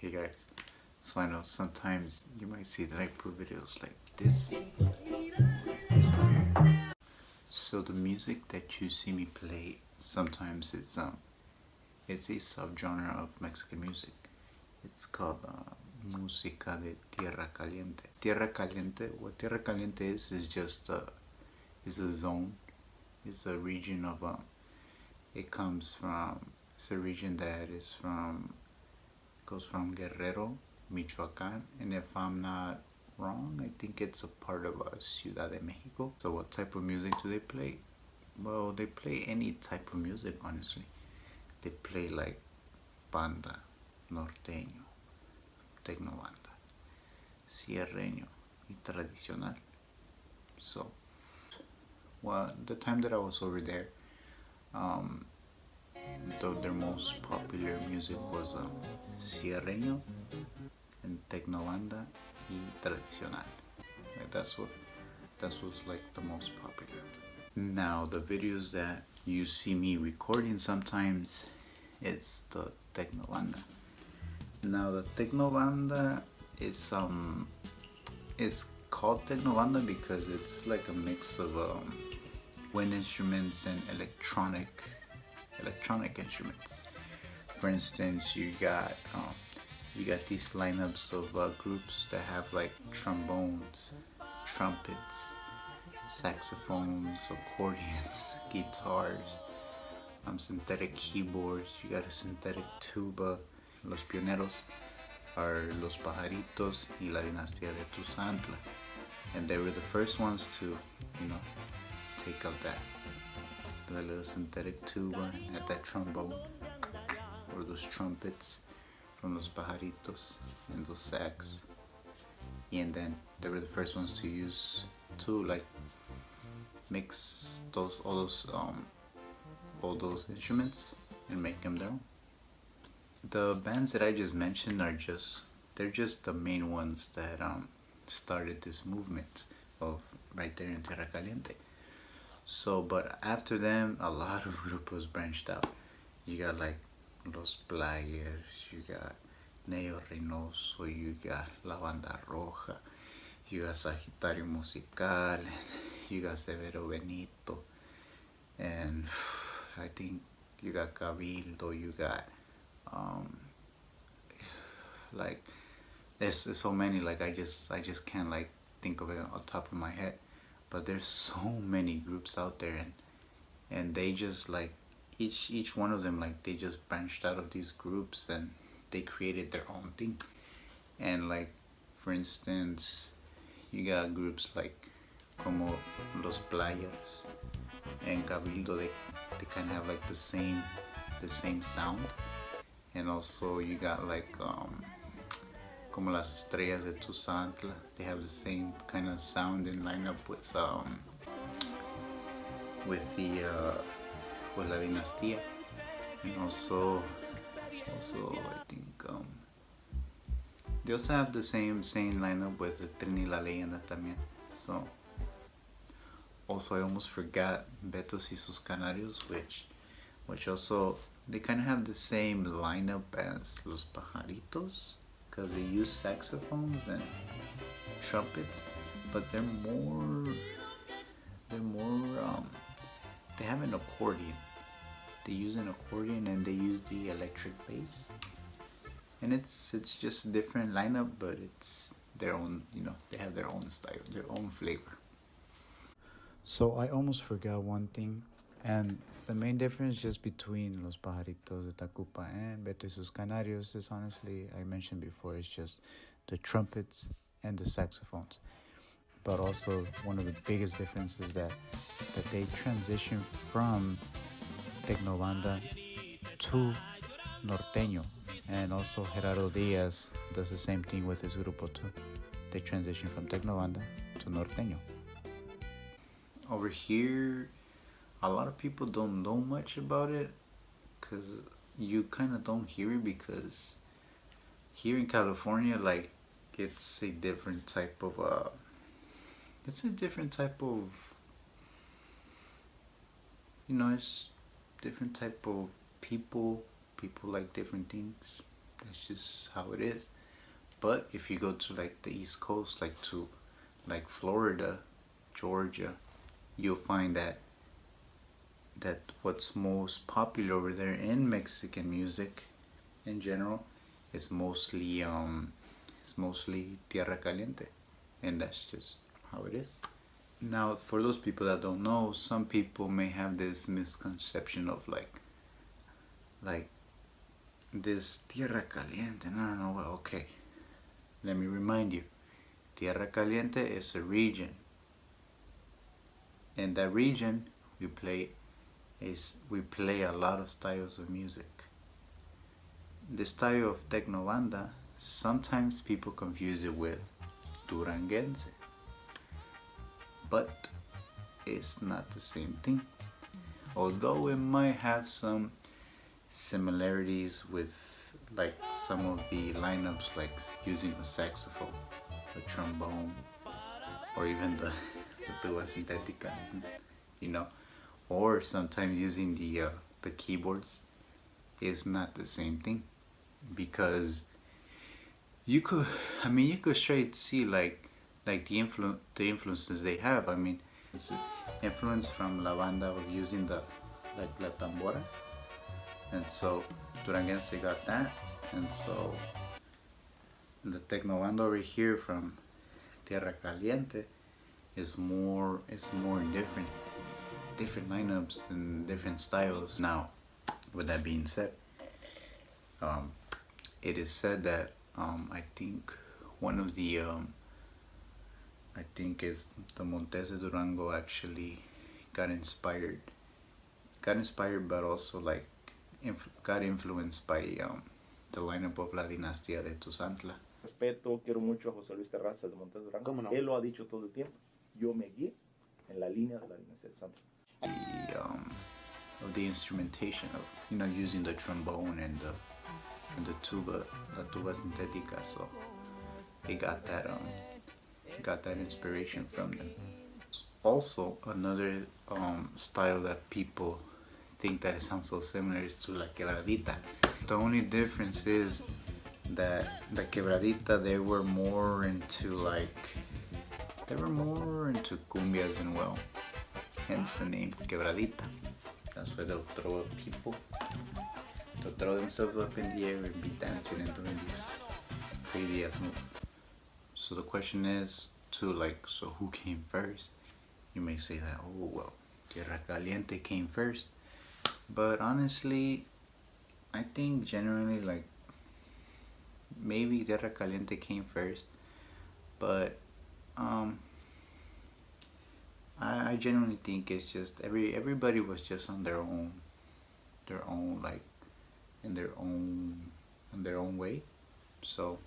Hey guys, so I know sometimes you might see that I put videos like this. So the music that you see me play sometimes it's a subgenre of Mexican music. It's called música de Tierra Caliente. Tierra Caliente. What Tierra Caliente is just is a zone. It's a region of It comes from. It's a region that is from goes from Guerrero, Michoacan, and if I'm not wrong, I think it's a part of Ciudad de Mexico. So what type of music do they play? Well, they play any type of music, honestly. They play like banda, norteño, techno banda, sierreño, y tradicional. So, well, the time that I was over there, um, their most popular music was sierreño and techno banda y tradicional. Like that was like the most popular. Now the videos that you see me recording sometimes it's the techno banda. Now the techno banda is called techno banda because it's like a mix of wind instruments and electronic instruments. For instance, you got these lineups of groups that have like trombones, trumpets, saxophones, accordions, guitars, synthetic keyboards. You got a synthetic tuba. Los pioneros are Los Pajaritos y la Dinastía de Tuzantla, and they were the first ones to, take up the little synthetic tuba and that trombone or those trumpets from Los Pajaritos and those sax. And then they were the first ones to use to like mix all those instruments and make them their own. The bands that I just mentioned they're just the main ones that started this movement of right there in Tierra Caliente. So, but after them, a lot of grupos branched out. You got like Los Players, you got Neo Reynoso, you got La Banda Roja, you got Sagitario Musical, you got Severo Benito, and I think you got Cabildo, you got like there's so many, like I just can't like think of it on top of my head, but there's so many groups out there, and they just like each one of them, like they just branched out of these groups and they created their own thing. And like for instance, you got groups like como Los Playas and Cabildo. They kind of have like the same sound. And also you got like como Las Estrellas de Tuzantla. They have the same kind of sound and lineup with with La Dinastía. And also I think they also have the same lineup with the Trini La Leyenda también. So also I almost forgot Betos y sus Canarios, which also they kind of have the same lineup as Los Pajaritos because they use saxophones and trumpets, but they're more they have an accordion. They use an accordion and they use the electric bass, and it's just a different lineup, but it's their own. They have their own style, their own flavor. So I almost forgot one thing, and the main difference just between Los Pajaritos de Tacupa and Beto y sus Canarios is, honestly, I mentioned before, it's just the trumpets and the saxophones. But also one of the biggest differences that they transition from Techno Banda to Norteño. And also Gerardo Diaz does the same thing with his grupo too. They transition from Techno Banda to Norteño. Over here, a lot of people don't know much about it because you kind of don't hear it, because here in California, like, it's a different type of it's different type of people like different things. That's just how it is. But if you go to like the East Coast, like to like Florida, Georgia, you'll find that what's most popular over there in Mexican music in general is mostly Tierra Caliente, and that's just how it is. Now, for those people that don't know, some people may have this misconception of like this Tierra Caliente. No, no, no. Well, okay. Let me remind you, Tierra Caliente is a region. In that region, we play a lot of styles of music. The style of Techno banda, sometimes people confuse it with Duranguense, but it's not the same thing. Although it might have some similarities with like some of the lineups, like using a saxophone, a trombone, or even the tuba sintética, you know, or sometimes using the keyboards, is not the same thing, because you could, you could straight see like the influences they have. I mean, it's influence from la banda of using the like la tambora, and so Duranguense got that, and so the Techno banda over here from Tierra Caliente is more different lineups and different styles. Now, with that being said, it is said that I think one of the I think is the Montes de Durango actually got inspired, but also like got influenced by the lineup of La Dinastía de Tuzantla. Respeto, quiero mucho a José Luis Terrazas de Montes de Durango. ¿Cómo no? Él lo ha dicho todo el tiempo. Yo me guié en la línea de la Dinastía de Tuzantla. Of the instrumentation of using the trombone and the tuba, la tuba sintética, so they got that inspiration from them. Also, another style that people think that it sounds so similar is to la quebradita. The only difference is that the quebradita, they were more into cumbias, and well, hence the name quebradita. That's why they'll throw themselves up in the air and be dancing and doing these crazy ass moves. So the question is so who came first? You may say that, oh well, Tierra Caliente came first, but honestly, I think generally maybe Tierra Caliente came first, but I genuinely think it's just everybody was just on their own like in their own way. So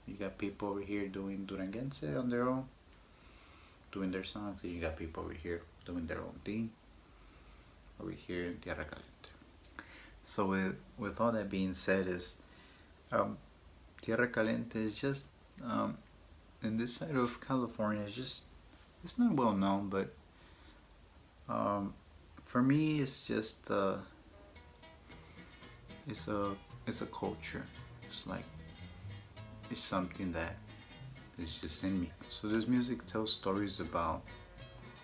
you got people over here doing Duranguense on their own, doing their songs, and you got people over here doing their own thing over here in Tierra Caliente. So with all that being said, is Tierra Caliente is just in this side of California, it's not well known, but for me it's just it's a culture. It's something that is just in me. So this music tells stories about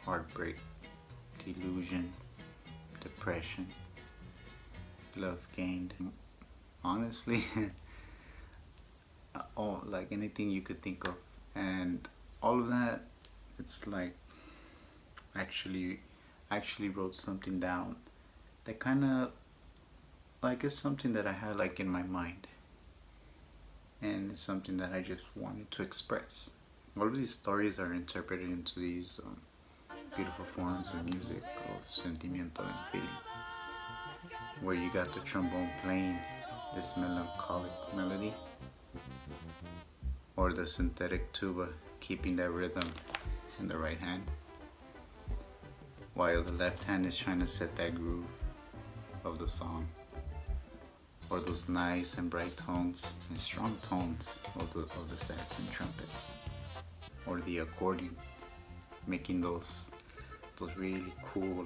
heartbreak, delusion, depression, love gained, honestly, all like anything you could think of, and all of that. It's like actually wrote something down that kind of like is something that I had like in my mind, and it's something that I just wanted to express. All of these stories are interpreted into these beautiful forms of music, of sentimiento and feeling, where you got the trombone playing this melancholic melody, or the synthetic tuba keeping that rhythm in the right hand, while the left hand is trying to set that groove of the song, or those nice and bright tones and strong tones of the sax and trumpets, or the accordion making those really cool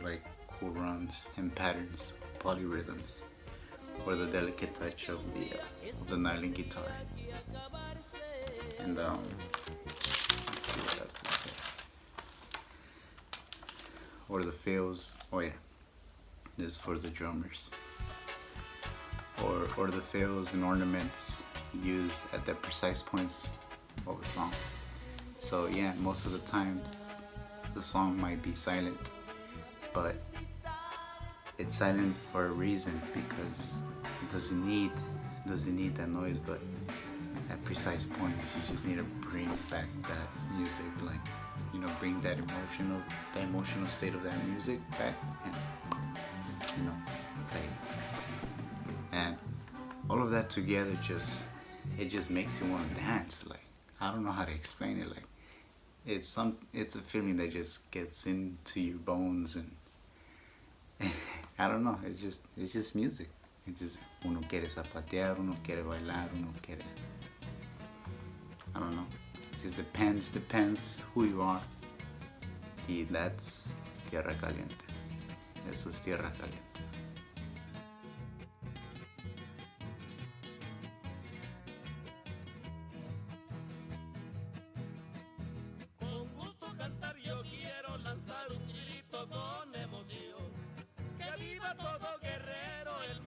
runs and patterns, polyrhythms, or the delicate touch of the nylon guitar. And let's see what else to say. Or the fills. Oh yeah, this is for the drummers. Or the fills and ornaments used at the precise points of a song. So yeah, most of the times the song might be silent, but it's silent for a reason, because it doesn't need that noise, but at precise points you just need to bring back that music, like, you know, bring that emotional state of that music back, and, you know, play it. And all of that together just makes you want to dance. Like, I don't know how to explain it. Like, it's a feeling that just gets into your bones, and I don't know. It's just music. It's just, uno quiere zapatear, uno quiere bailar, uno quiere, I don't know. It just depends who you are. Y that's Tierra Caliente. Eso es Tierra Caliente. Cantar yo quiero lanzar un grito con emoción, que viva todo.